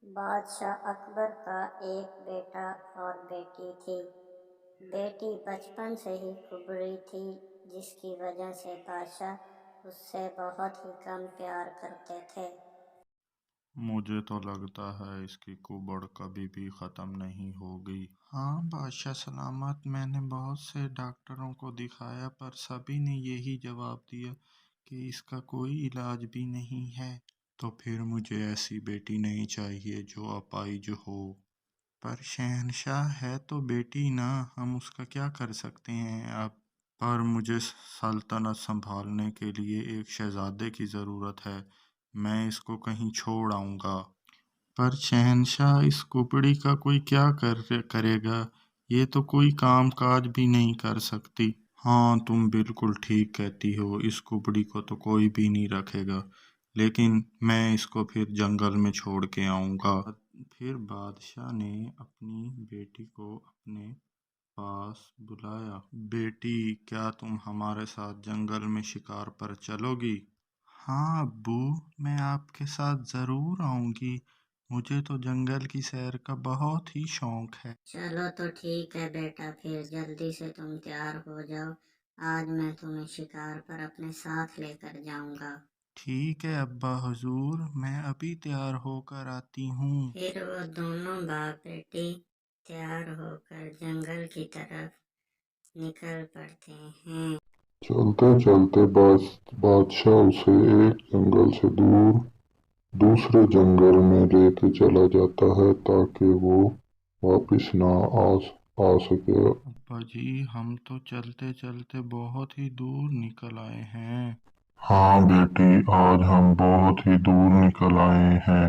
بادشاہ اکبر کا ایک بیٹا اور بیٹی تھی۔ بیٹی بچپن سے ہی کبڑی تھی، جس کی وجہ سے بادشاہ اس سے بہت ہی کم پیار کرتے تھے۔ مجھے تو لگتا ہے اس کی کبڑ کبھی بھی ختم نہیں ہوگی۔ ہاں بادشاہ سلامت، میں نے بہت سے ڈاکٹروں کو دکھایا پر سبھی نے یہی جواب دیا کہ اس کا کوئی علاج بھی نہیں ہے۔ تو پھر مجھے ایسی بیٹی نہیں چاہیے جو اپاہج ہو۔ پر شہنشاہ ہے تو بیٹی نا، ہم اس کا کیا کر سکتے ہیں اب؟ پر مجھے سلطنت سنبھالنے کے لیے ایک شہزادے کی ضرورت ہے، میں اس کو کہیں چھوڑ آؤں گا۔ پر شہنشاہ، اس کپڑی کا کوئی کیا کرے گا؟ یہ تو کوئی کام کاج بھی نہیں کر سکتی۔ ہاں تم بالکل ٹھیک کہتی ہو، اس کپڑی کو تو کوئی بھی نہیں رکھے گا، لیکن میں اس کو پھر جنگل میں چھوڑ کے آؤں گا۔ پھر بادشاہ نے اپنی بیٹی کو اپنے پاس بلایا۔ بیٹی، کیا تم ہمارے ساتھ جنگل میں شکار پر چلو گی؟ ہاں ابو، میں آپ کے ساتھ ضرور آؤں گی، مجھے تو جنگل کی سیر کا بہت ہی شوق ہے۔ چلو تو ٹھیک ہے بیٹا، پھر جلدی سے تم تیار ہو جاؤ، آج میں تمہیں شکار پر اپنے ساتھ لے کر جاؤں گا۔ ٹھیک ہے ابا حضور، میں ابھی تیار ہو کر آتی ہوں۔ پھر وہ دونوں باپ بیٹی تیار ہو کر جنگل کی طرف نکل پڑتے ہیں۔ چلتے چلتے بادشاہ اسے ایک جنگل سے دوسرے جنگل میں لے کے چلا جاتا ہے تاکہ وہ واپس نہ آ سکے۔ ابا جی، ہم تو چلتے چلتے بہت ہی دور نکل آئے ہیں۔ ہاں بیٹی، آج ہم بہت ہی دور نکل آئے ہیں۔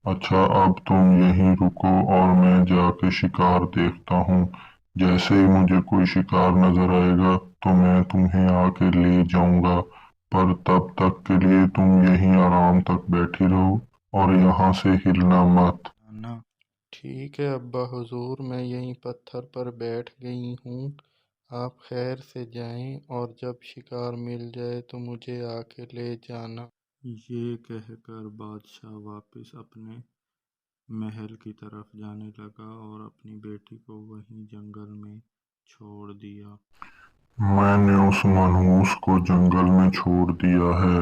اچھا اب تم یہیں رکو اور میں جا کے شکار دیکھتا ہوں، جیسے ہی مجھے کوئی شکار نظر آئے گا تو میں تمہیں آ کے لے جاؤں گا، پر تب تک کے لیے تم یہیں آرام تک بیٹھی رہو اور یہاں سے ہلنا مت۔ نا ٹھیک ہے ابا حضور، میں یہیں پتھر پر بیٹھ گئی ہوں، آپ خیر سے جائیں اور جب شکار مل جائے تو مجھے آ کے لے جانا۔ یہ کہہ کر بادشاہ واپس اپنے محل کی طرف جانے لگا اور اپنی بیٹی کو وہیں جنگل میں چھوڑ دیا۔ میں نے اس منحوس کو جنگل میں چھوڑ دیا ہے،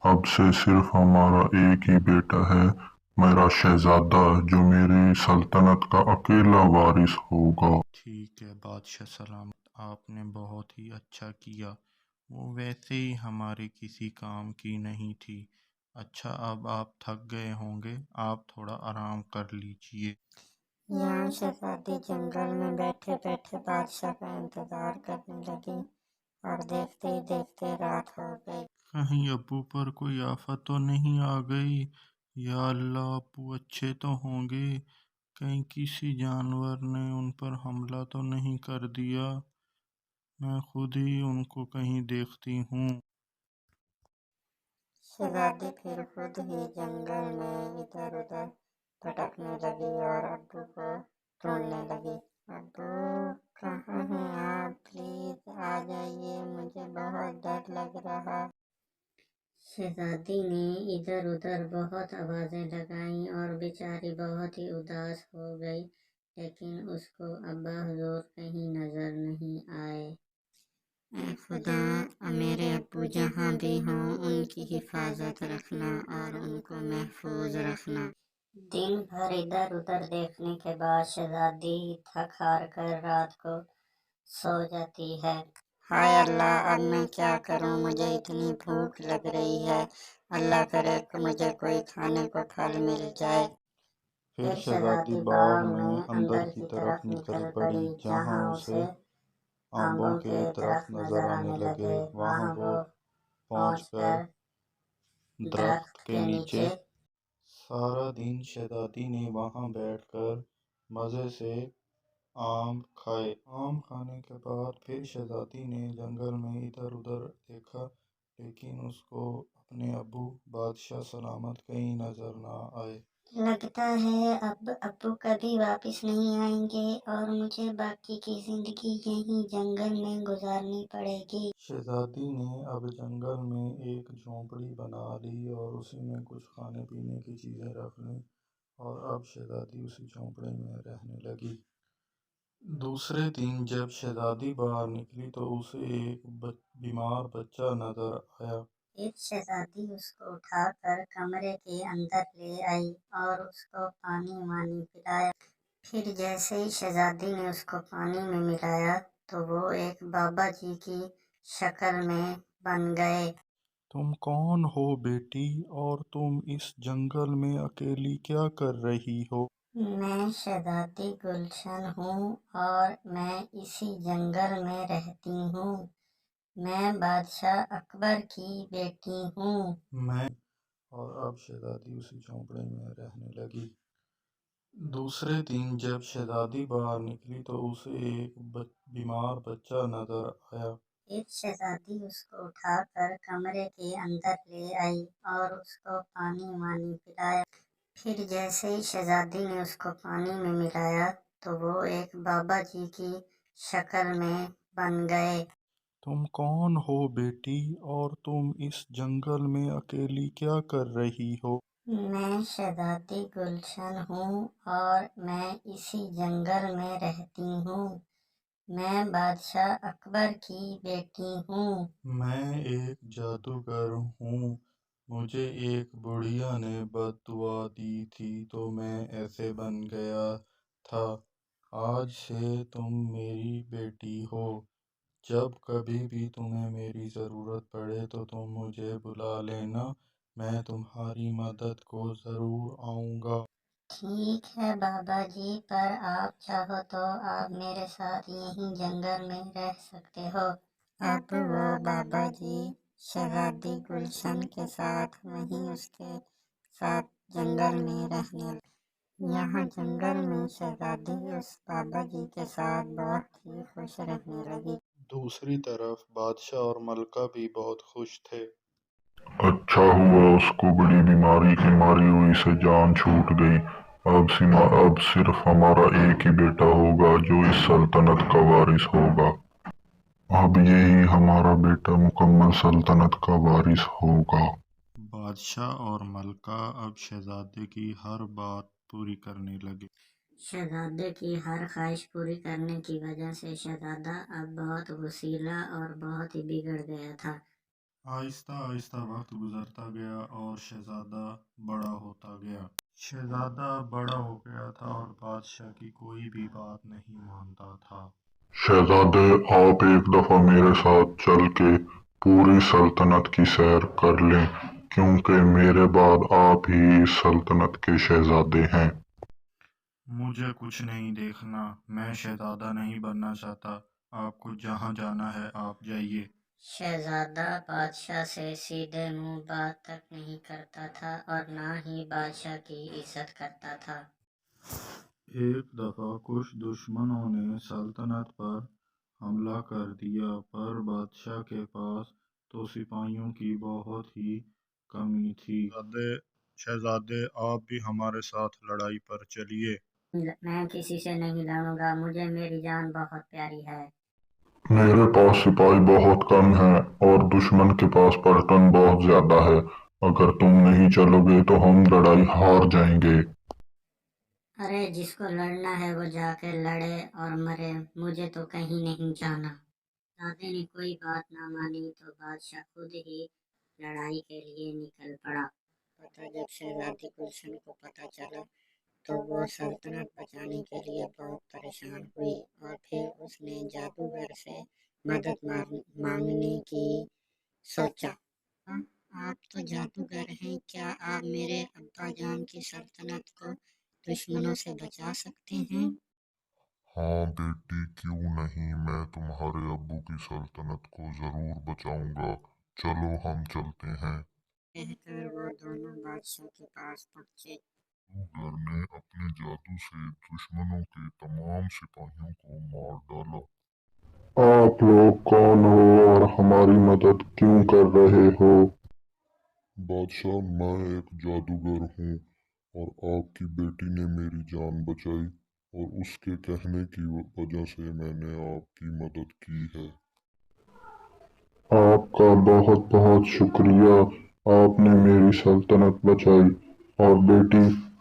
اب سے صرف ہمارا ایک ہی بیٹا ہے، میرا شہزادہ، جو میری سلطنت کا اکیلا وارث ہوگا۔ ٹھیک ہے بادشاہ سلامت، آپ نے بہت ہی اچھا کیا، وہ ویسے ہی ہماری کسی کام کی نہیں تھی۔ اچھا اب آپ تھک گئے ہوں گے، آپ تھوڑا آرام کر لیجئے۔ یہاں شہزادی جنگل میں بیٹھے بیٹھے بادشاہ کا انتظار کرنے لگی اور دیکھتے ہی دیکھتے رات ہو گئی۔ کہیں ابو پر کوئی آفت تو نہیں آ گئی؟ یا اللہ، ابو اچھے تو ہوں گے، کہیں کسی جانور نے ان پر حملہ تو نہیں کر دیا؟ میں خود ہی ان کو کہیں دیکھتی ہوں۔ شہزادی پھر خود ہی جنگل میں ادھر ادھر بھٹکنے لگی اور ابو کو ڈھونڈنے لگی۔ ابو، کہاں ہیں آپ؟ پلیز آ جائیے، مجھے بہت ڈر لگ رہا۔ شہزادی نے ادھر ادھر بہت آوازیں لگائیں اور بیچاری بہت ہی اداس ہو گئی، لیکن اس کو ابا حضور کہیں نظر نہیں آئے۔ اے خدا، میرے ابو جہاں بھی ہوں ان کی حفاظت رکھنا اور ان کو محفوظ رکھنا۔ دن بھر ادھر ادھر دیکھنے کے بعد شہزادی تھک ہار کر رات کو سو جاتی ہے۔ ہائے اللہ، اب میں کیا کروں، مجھے اتنی بھوک لگ رہی ہے، اللہ کرے کہ مجھے کوئی کھانے کو پھل مل جائے۔ پھر شہزادی باغ میں اندر کی طرف نکل پڑی، جہاں اسے آموں کے درخت نظر آنے لگے۔ وہاں وہ پہنچ کر درخت کے نیچے سارا دن شہزادی نے وہاں بیٹھ کر مزے سے آم کھائے۔ آم کھانے کے بعد پھر شہزادی نے جنگل میں ادھر ادھر دیکھا، لیکن اس کو اپنے ابو بادشاہ سلامت کہیں نظر نہ آئے۔ لگتا ہے اب ابو کبھی واپس نہیں آئیں گے اور مجھے باقی کی زندگی یہیں جنگل میں گزارنی پڑے گی۔ شہزادی نے اب جنگل میں ایک جھونپڑی بنا لی اور اسی میں کچھ کھانے پینے کی چیزیں رکھ لیں، اور اب شہزادی اسی جھونپڑے میں رہنے لگی۔ دوسرے دن جب شہزادی باہر نکلی تو اسے ایک بیمار بچہ نظر آیا۔ پھر شہزادی اس کو اٹھا کر کمرے کے اندر لے آئی اور اس کو پانی وانی پلایا۔ پھر جیسے ہی شہزادی نے اس کو پانی میں ملایا تو وہ ایک بابا جی کی شکل میں بن گئے۔ تم کون ہو بیٹی اور تم اس جنگل میں اکیلی کیا کر رہی ہو؟ میں شہزادی گلشن ہوں اور میں اسی جنگل میں رہتی ہوں۔ میں بادشاہ اکبر کی بیٹی ہوں۔ اور اب شہزادی اسی جھونپڑے میں رہنے لگی۔ دوسرے دن جب شہزادی باہر نکلی تو اسے ایک بیمار بچہ نظر آیا۔ پھر شہزادی اس کو اٹھا کر کمرے کے اندر لے آئی اور اس کو پانی وانی پلایا۔ پھر جیسے ہی شہزادی نے اس کو پانی میں ملایا تو وہ ایک بابا جی کی شکل میں بن گئے۔ تم کون ہو بیٹی اور تم اس جنگل میں اکیلی کیا کر رہی ہو؟ میں شہزادی گلشن ہوں اور میں اسی جنگل میں رہتی ہوں۔ میں بادشاہ اکبر کی بیٹی ہوں۔ میں ایک جادوگر ہوں۔ مجھے ایک بڑھیا نے بد دعا دی تھی تو میں ایسے بن گیا تھا۔ آج سے تم میری بیٹی ہو۔ جب کبھی بھی تمہیں میری ضرورت پڑے تو تم مجھے بلا لینا، میں تمہاری مدد کو ضرور آؤں گا۔ ٹھیک ہے بابا جی، پر آپ چاہو تو آپ میرے ساتھ یہیں جنگل میں رہ سکتے ہو۔ اب وہ بابا جی شہزادی گلشن کے ساتھ وہیں اس کے ساتھ جنگل میں رہنے لگے۔ یہاں جنگل میں شہزادی اس بابا جی کے ساتھ بہت ہی خوش رہنے لگی۔ دوسری طرف بادشاہ اور ملکہ بھی بہت خوش تھے۔ اچھا ہوا اس کو بڑی بیماری کی ماری ہوئی سے جان چھوٹ گئی۔ اب صرف ہمارا ایک ہی بیٹا ہوگا جو اس سلطنت کا وارث ہوگا۔ اب یہی ہمارا بیٹا مکمل سلطنت کا وارث ہوگا۔ بادشاہ اور ملکہ اب شہزادے کی ہر بات پوری کرنے لگے۔ شہزادے کی ہر خواہش پوری کرنے کی وجہ سے شہزادہ اب بہت غصیلا اور بہت ہی بگڑ گیا تھا۔ آہستہ آہستہ وقت گزرتا گیا اور شہزادہ بڑا ہوتا گیا۔ شہزادہ بڑا ہو گیا تھا اور بادشاہ کی کوئی بھی بات نہیں مانتا تھا۔ شہزادے، آپ ایک دفعہ میرے ساتھ چل کے پوری سلطنت کی سیر کر لیں، کیونکہ میرے بعد آپ ہی اس سلطنت کے شہزادے ہیں۔ مجھے کچھ نہیں دیکھنا، میں شہزادہ نہیں بننا چاہتا۔ آپ کو جہاں جانا ہے آپ جائیے۔ شہزادہ بادشاہ سے سیدھے منہ بات تک نہیں کرتا تھا اور نہ ہی بادشاہ کی عزت کرتا تھا۔ ایک دفعہ کچھ دشمنوں نے سلطنت پر حملہ کر دیا، پر بادشاہ کے پاس تو سپاہیوں کی بہت ہی کمی تھی۔ شہزادے، آپ بھی ہمارے ساتھ لڑائی پر چلیے۔ میں کسی سے نہیں لڑوں گا، مجھے میری جان بہت پیاری ہے۔ میرے پاس سپاہی بہت کم ہیں اور دشمن کے پاس پلٹن بہت زیادہ ہے۔ اگر تم نہیں چلو گے تو ہم لڑائی ہار جائیں گے۔ ارے جس کو لڑنا ہے وہ جا کے لڑے اور مرے، مجھے تو کہیں نہیں جانا۔ دادے نے کوئی بات نہ مانی تو بادشاہ خود ہی لڑائی کے لیے نکل پڑا۔ جب شہزادی گلشن کو پتہ چلا تو وہ سلطنت بچانے کے لیے بہت پریشان ہوئی اور پھر اس نے جادوگر سے مدد مانگنے کی سوچا۔ آپ تو جادوگر ہیں، کیا آپ میرے ابا جان کی سلطنت کو دشمنوں سے بچا سکتے ہیں؟ ہاں بیٹی، کیوں نہیں، میں تمہارے ابو کی سلطنت کو ضرور بچاؤں گا۔ چلو ہم چلتے ہیں۔ کہہ کر وہ دونوں بادشاہ کے پاس پہنچے۔ جادوگر نے اپنے جادو سے دشمنوں کے تمام سپاہیوں کو مار ڈالا۔ آپ لوگ کون ہو اور ہماری مدد کیوں کر رہے ہو؟ بادشاہ، میں ایک جادوگر ہوں اور آپ کی بیٹی نے میری جان بچائی اور اس کے کہنے کی وجہ سے میں نے آپ کی مدد کی ہے۔ آپ کا بہت بہت شکریہ، آپ نے میری سلطنت بچائی۔ اور بیٹی،